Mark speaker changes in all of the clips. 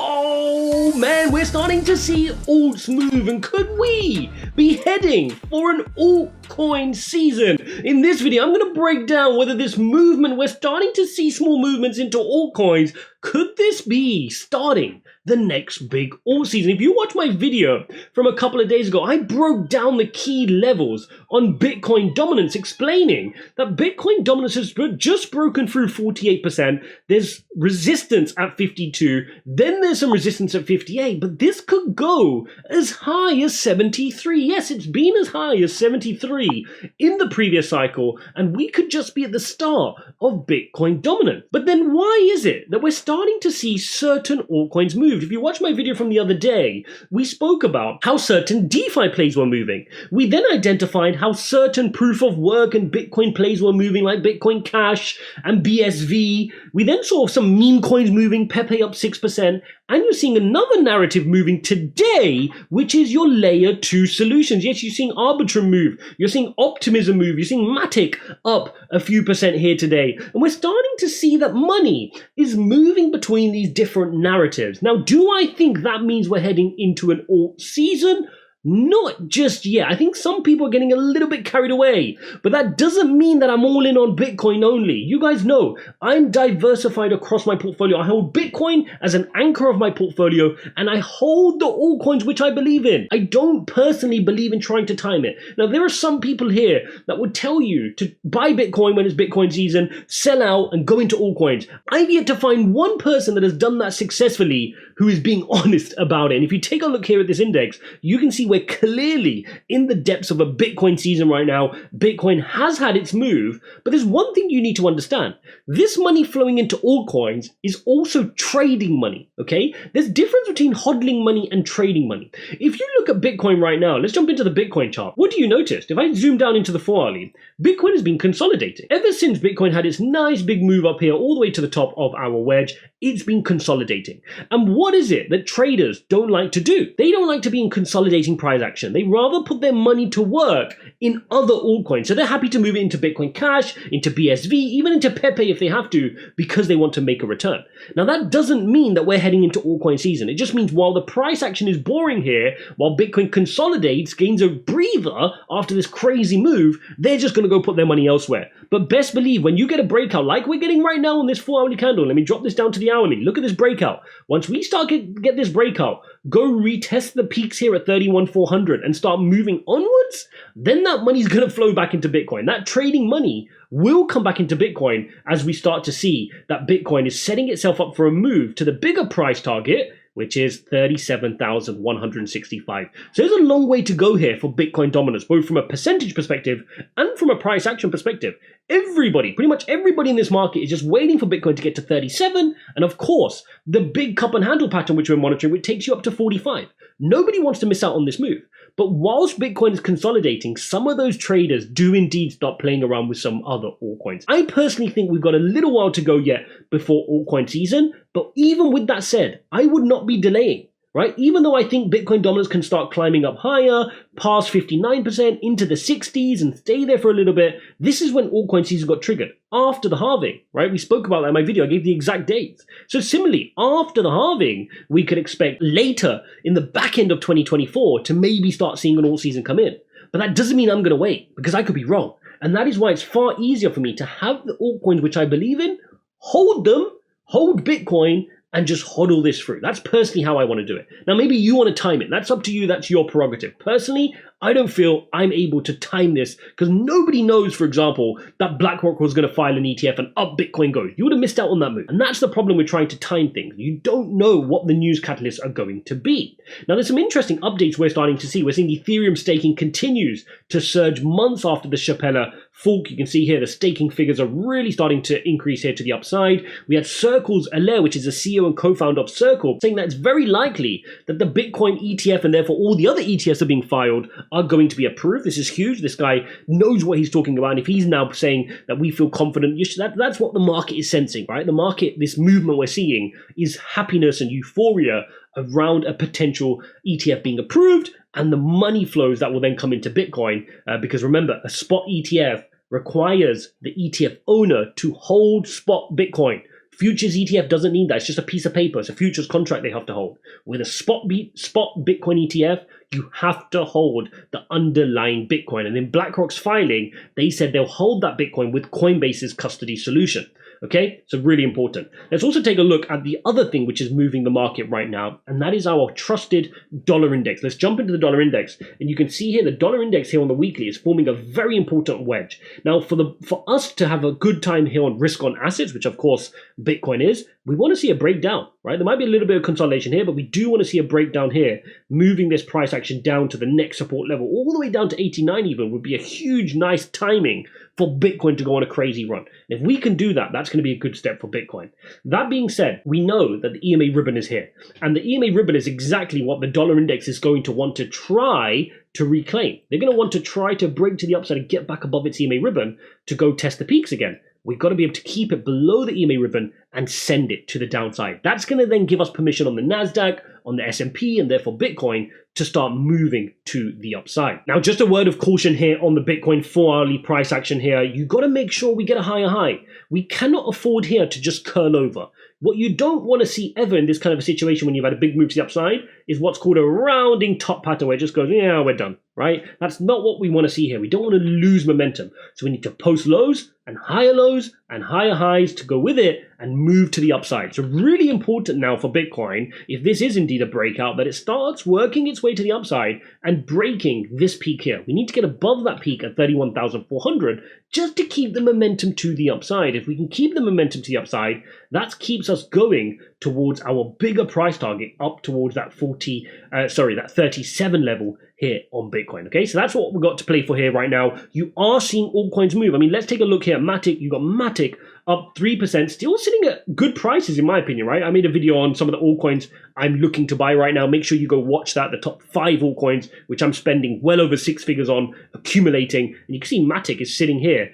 Speaker 1: Oh man, we're starting to see alts move, and could we be heading for an altcoin season? In this video, I'm going to break down whether this movement, we're starting to see small movements into altcoins, could this be starting the next big alt season? If you watch my video from a couple of days ago, I broke down the key levels on Bitcoin dominance, explaining that Bitcoin dominance has just broken through 48%. There's resistance at 52, then there's some resistance at 58, but this could go as high as 73. Yes, it's been as high as 73 in the previous cycle, and we could just be at the start of Bitcoin dominance. But then why is it that we're starting to see certain altcoins moved? If you watch my video from the other day, we spoke about how certain DeFi plays were moving. We then identified how certain proof of work and Bitcoin plays were moving, like Bitcoin Cash and BSV. We then saw some meme coins moving, Pepe up 6%, and you're seeing another narrative moving today, which is your layer 2 solutions. Yes, you're seeing Arbitrum move, you're seeing Optimism move, you're seeing Matic up a few percent here today. And we're starting to see that money is moving between these different narratives. Now, do I think that means we're heading into an alt season? Not just yet. I think some people are getting a little bit carried away, but that doesn't mean that I'm all in on Bitcoin only. You guys know I'm diversified across my portfolio. I hold Bitcoin as an anchor of my portfolio, and I hold the altcoins which I believe in. I don't personally believe in trying to time it. Now, there are some people here that would tell you to buy Bitcoin when it's Bitcoin season, sell out, and go into altcoins. I've yet to find one person that has done that successfully who is being honest about it. And if you take a look here at this index, you can see we're clearly in the depths of a Bitcoin season right now. Bitcoin has had its move, but there's one thing you need to understand. This money flowing into altcoins is also trading money, okay? There's a difference between hodling money and trading money. If you look at Bitcoin right now, let's jump into the Bitcoin chart. What do you notice? If I zoom down into the 4-hourly, Bitcoin has been consolidating. Ever since Bitcoin had its nice big move up here all the way to the top of our wedge, it's been consolidating. And what is it that traders don't like to do? They don't like to be in consolidating price action. They rather put their money to work in other altcoins. So they're happy to move it into Bitcoin Cash, into BSV, even into Pepe if they have to, because they want to make a return. Now, that doesn't mean that we're heading into altcoin season. It just means while the price action is boring here, while Bitcoin consolidates, gains a breather after this crazy move, they're just going to go put their money elsewhere. But best believe when you get a breakout like we're getting right now on this 4-hourly candle, let me drop this down to the hourly. Look at this breakout. Once we start get this breakout, go retest the peaks here at 31,400 and start moving onwards, then that money's going to flow back into Bitcoin. That trading money will come back into Bitcoin as we start to see that Bitcoin is setting itself up for a move to the bigger price target, which is 37,165. So there's a long way to go here for Bitcoin dominance, both from a percentage perspective and from a price action perspective. Everybody, pretty much everybody in this market is just waiting for Bitcoin to get to 37. And of course, the big cup and handle pattern, which we're monitoring, which takes you up to 45. Nobody wants to miss out on this move. But whilst Bitcoin is consolidating, some of those traders do indeed start playing around with some other altcoins. I personally think we've got a little while to go yet before altcoin season. But even with that said, I would not be delaying, right? Even though I think Bitcoin dominance can start climbing up higher, past 59%, into the 60s and stay there for a little bit, this is when altcoin season got triggered, after the halving, right? We spoke about that in my video. I gave the exact dates. So similarly, after the halving, we could expect later in the back end of 2024 to maybe start seeing an alt season come in. But that doesn't mean I'm going to wait, because I could be wrong. And that is why it's far easier for me to have the altcoins which I believe in, hold them, hold Bitcoin, and just hodl this through. That's personally how I want to do it. Now, maybe you want to time it. That's up to you. That's your prerogative. Personally, I don't feel I'm able to time this because nobody knows, for example, that BlackRock was going to file an ETF and up Bitcoin goes. You would have missed out on that move. And that's the problem with trying to time things. You don't know what the news catalysts are going to be. Now, there's some interesting updates we're starting to see. We're seeing Ethereum staking continues to surge months after the Shapella fork. You can see here the staking figures are really starting to increase here to the upside. We had Circle's Alaire, which is the CEO and co-founder of Circle, saying that it's very likely that the Bitcoin ETF and therefore all the other ETFs that are being filed are going to be approved. This is huge. This guy knows what he's talking about. And if he's now saying that we feel confident, that's what the market is sensing, right? The market, this movement we're seeing is happiness and euphoria around a potential ETF being approved and the money flows that will then come into Bitcoin. Because remember, a spot ETF requires the ETF owner to hold spot Bitcoin Futures ETF doesn't need that. It's just a piece of paper. It's a futures contract they have to hold. With a spot Bitcoin ETF, you have to hold the underlying Bitcoin. And in BlackRock's filing, they said they'll hold that Bitcoin with Coinbase's custody solution. Okay, so really important. Let's also take a look at the other thing which is moving the market right now, and that is our trusted dollar index. Let's jump into the dollar index, and you can see here the dollar index here on the weekly is forming a very important wedge. Now, for us to have a good time here on risk on assets, which of course Bitcoin is, we want to see a breakdown, right? There might be a little bit of consolidation here, but we do want to see a breakdown here, moving this price action down to the next support level, all the way down to 89 even, would be a huge, nice timing for Bitcoin to go on a crazy run. If we can do that, that's going to be a good step for Bitcoin. That being said, we know that the EMA ribbon is here, and the EMA ribbon is exactly what the dollar index is going to want to try to reclaim. They're going to want to try to break to the upside and get back above its EMA ribbon to go test the peaks again. We've got to be able to keep it below the EMA ribbon and send it to the downside. That's going to then give us permission on the NASDAQ, on the S&P, and therefore Bitcoin to start moving to the upside. Now, just a word of caution here on the Bitcoin 4-hourly price action here. You got to make sure we get a higher high. We cannot afford here to just curl over. What you don't want to see ever in this kind of a situation when you've had a big move to the upside is what's called a rounding top pattern where it just goes, yeah, we're done, right? That's not what we want to see here. We don't want to lose momentum. So we need to post lows and higher highs to go with it and move to the upside. So really important now for Bitcoin, if this is indeed a breakout, that it starts working its way to the upside and breaking this peak here. We need to get above that peak at 31,400 just to keep the momentum to the upside. If we can keep the momentum to the upside, that keeps us going towards our bigger price target up towards that 37 level here on Bitcoin. Okay, so that's what we've got to play for here right now. You are seeing altcoins move. I mean, let's take a look here at Matic. You got Matic up 3%, still sitting at good prices in my opinion, right? I made a video on some of the altcoins I'm looking to buy right now. Make sure you go watch that, the top 5 altcoins, which I'm spending well over 6 figures on, accumulating. And you can see Matic is sitting here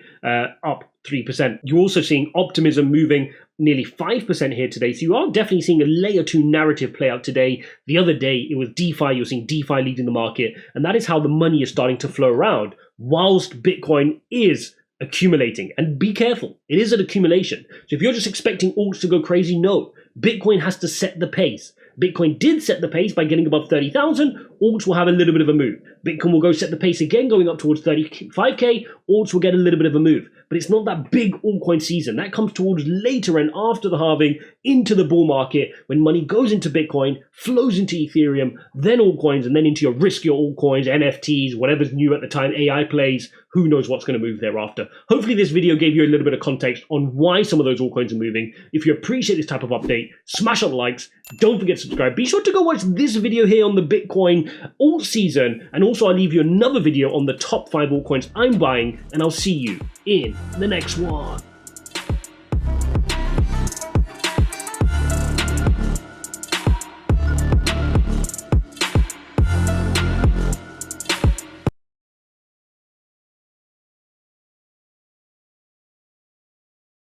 Speaker 1: up 3%. You're also seeing Optimism moving nearly 5% here today. So you are definitely seeing a layer 2 narrative play out today. The other day, it was DeFi. You're seeing DeFi leading the market. And that is how the money is starting to flow around whilst Bitcoin is accumulating. And be careful, it is an accumulation. So if you're just expecting alts to go crazy, no. Bitcoin has to set the pace. Bitcoin did set the pace by getting above 30,000. Alts will have a little bit of a move. Bitcoin will go set the pace again, going up towards 35K. Alts will get a little bit of a move. But it's not that big altcoin season. That comes towards later and after the halving into the bull market when money goes into Bitcoin, flows into Ethereum, then altcoins, and then into your riskier altcoins, NFTs, whatever's new at the time, AI plays. Who knows what's going to move thereafter. Hopefully this video gave you a little bit of context on why some of those altcoins are moving. If you appreciate this type of update, smash up the likes. Don't forget to subscribe. Be sure to go watch this video here on the Bitcoin alt season. And also I'll leave you another video on the top 5 altcoins I'm buying. And I'll see you in the next one.